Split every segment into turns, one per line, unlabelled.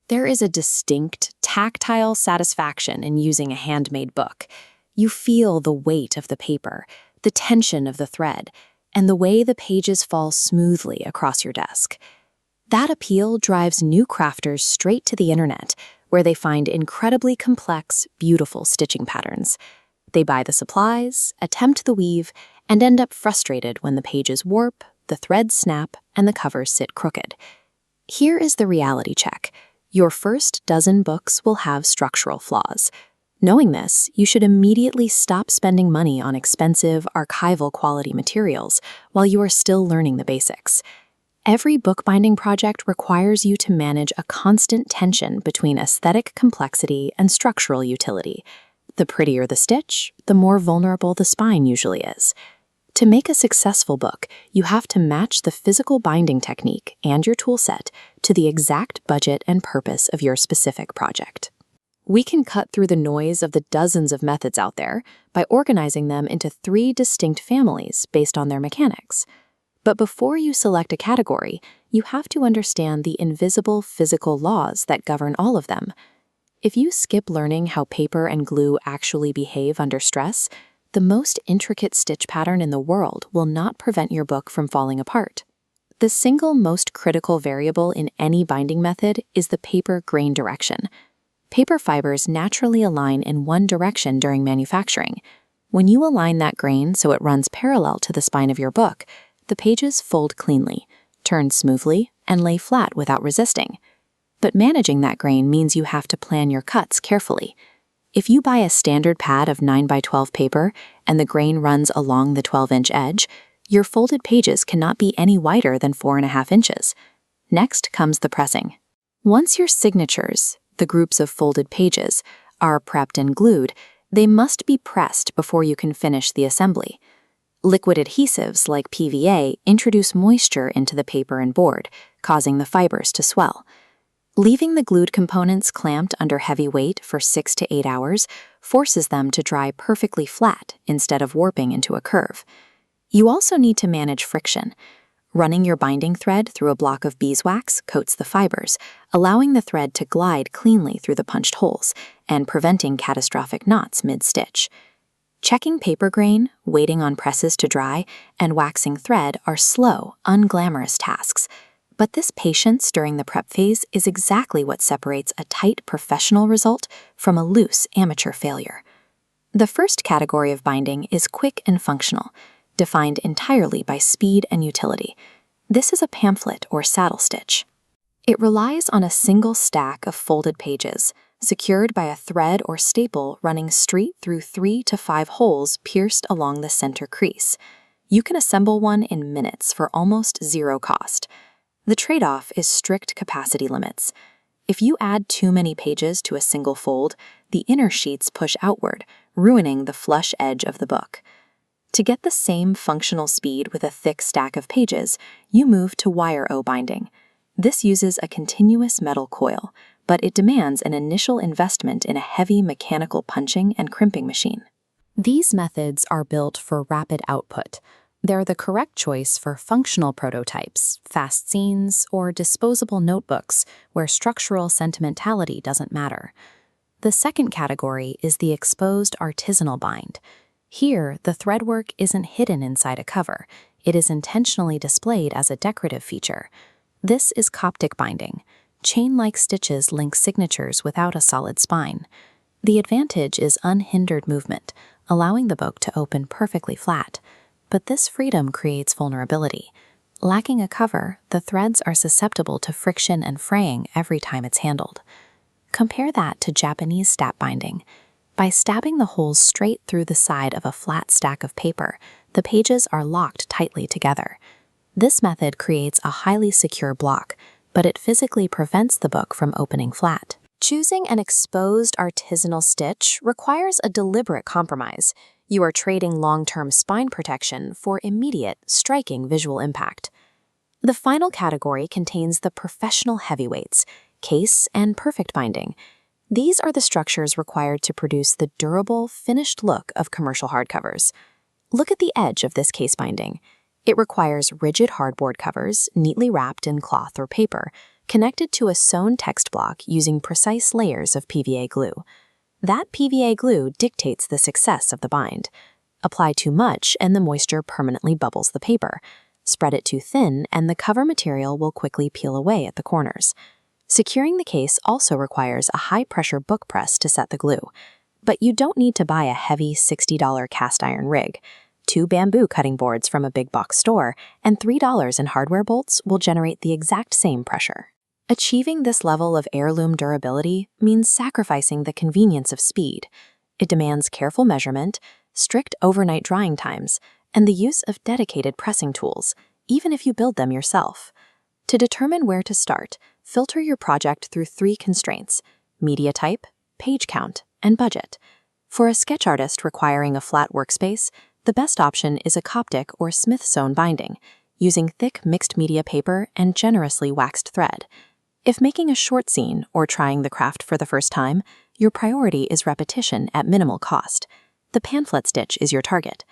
There is a distinct, tactile satisfaction in using a handmade book. You feel the weight of the paper, the tension of the thread, and the way the pages fall smoothly across your desk. That appeal drives new crafters straight to the internet, where they find incredibly complex, beautiful stitching patterns. They buy the supplies, attempt the weave, and end up frustrated when the pages warp, the threads snap, and the covers sit crooked. Here is the reality check. Your first dozen books will have structural flaws. Knowing this, you should immediately stop spending money on expensive, archival quality materials while you are still learning the basics. Every bookbinding project requires you to manage a constant tension between aesthetic complexity and structural utility. The prettier the stitch, the more vulnerable the spine usually is. To make a successful book, you have to match the physical binding technique and your toolset to the exact budget and purpose of your specific project. We can cut through the noise of the dozens of methods out there by organizing them into 3 distinct families based on their mechanics. But before you select a category, you have to understand the invisible physical laws that govern all of them. If you skip learning how paper and glue actually behave under stress, the most intricate stitch pattern in the world will not prevent your book from falling apart. The single most critical variable in any binding method is the paper grain direction. Paper fibers naturally align in one direction during manufacturing. When you align that grain so it runs parallel to the spine of your book, the pages fold cleanly, turn smoothly, and lay flat without resisting. But managing that grain means you have to plan your cuts carefully. If you buy a standard pad of 9x12 paper and the grain runs along the 12-inch edge, your folded pages cannot be any wider than 4.5 inches. Next comes the pressing. Once your signatures, the groups of folded pages, are prepped and glued, they must be pressed before you can finish the assembly. Liquid adhesives like PVA introduce moisture into the paper and board, causing the fibers to swell. Leaving the glued components clamped under heavy weight for 6 to 8 hours forces them to dry perfectly flat instead of warping into a curve. You also need to manage friction. Running your binding thread through a block of beeswax coats the fibers, allowing the thread to glide cleanly through the punched holes and preventing catastrophic knots mid-stitch. Checking paper grain, waiting on presses to dry, and waxing thread are slow, unglamorous tasks. But this patience during the prep phase is exactly what separates a tight professional result from a loose amateur failure. The first category of binding is quick and functional, defined entirely by speed and utility. This is a pamphlet or saddle stitch. It relies on a single stack of folded pages, secured by a thread or staple running straight through 3 to 5 holes pierced along the center crease. You can assemble one in minutes for almost zero cost. The trade-off is strict capacity limits. If you add too many pages to a single fold, the inner sheets push outward, ruining the flush edge of the book. To get the same functional speed with a thick stack of pages, you move to wire-O binding. This uses a continuous metal coil, but it demands an initial investment in a heavy mechanical punching and crimping machine. These methods are built for rapid output. They're the correct choice for functional prototypes, fast scenes, or disposable notebooks where structural sentimentality doesn't matter. The second category is the exposed artisanal bind. Here, the threadwork isn't hidden inside a cover. It is intentionally displayed as a decorative feature. This is Coptic binding. Chain-like stitches link signatures without a solid spine. The advantage is unhindered movement, allowing the book to open perfectly flat. But this freedom creates vulnerability. Lacking a cover, the threads are susceptible to friction and fraying every time it's handled. Compare that to Japanese stab binding. By stabbing the holes straight through the side of a flat stack of paper, the pages are locked tightly together. This method creates a highly secure block, but it physically prevents the book from opening flat. Choosing an exposed artisanal stitch requires a deliberate compromise. You are trading long-term spine protection for immediate, striking visual impact. The final category contains the professional heavyweights, case and perfect binding. These are the structures required to produce the durable, finished look of commercial hardcovers. Look at the edge of this case binding. It requires rigid hardboard covers, neatly wrapped in cloth or paper, connected to a sewn text block using precise layers of PVA glue. That PVA glue dictates the success of the bind. Apply too much and the moisture permanently bubbles the paper. Spread it too thin and the cover material will quickly peel away at the corners. Securing the case also requires a high-pressure book press to set the glue. But you don't need to buy a heavy $60 cast iron rig. 2 bamboo cutting boards from a big box store and $3 in hardware bolts will generate the exact same pressure. Achieving this level of heirloom durability means sacrificing the convenience of speed. It demands careful measurement, strict overnight drying times, and the use of dedicated pressing tools, even if you build them yourself. To determine where to start, filter your project through 3 constraints: media type, page count, and budget. For a sketch artist requiring a flat workspace, the best option is a Coptic or Smith sewn binding, using thick mixed media paper and generously waxed thread. If making a short scene or trying the craft for the first time, your priority is repetition at minimal cost. The pamphlet stitch is your target.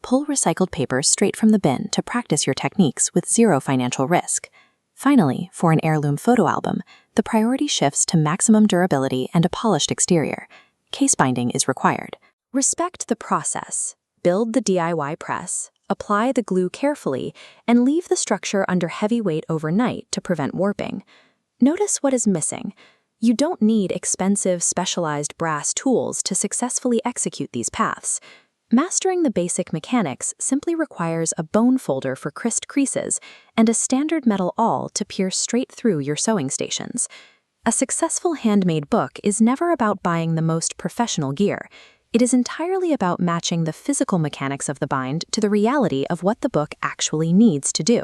Pull recycled paper straight from the bin to practice your techniques with 0 financial risk. Finally, for an heirloom photo album, the priority shifts to maximum durability and a polished exterior. Case binding is required. Respect the process. Build the DIY press, apply the glue carefully, and leave the structure under heavy weight overnight to prevent warping. Notice what is missing. You don't need expensive, specialized brass tools to successfully execute these paths. Mastering the basic mechanics simply requires a bone folder for crisped creases and a standard metal awl to pierce straight through your sewing stations. A successful handmade book is never about buying the most professional gear. It is entirely about matching the physical mechanics of the bind to the reality of what the book actually needs to do.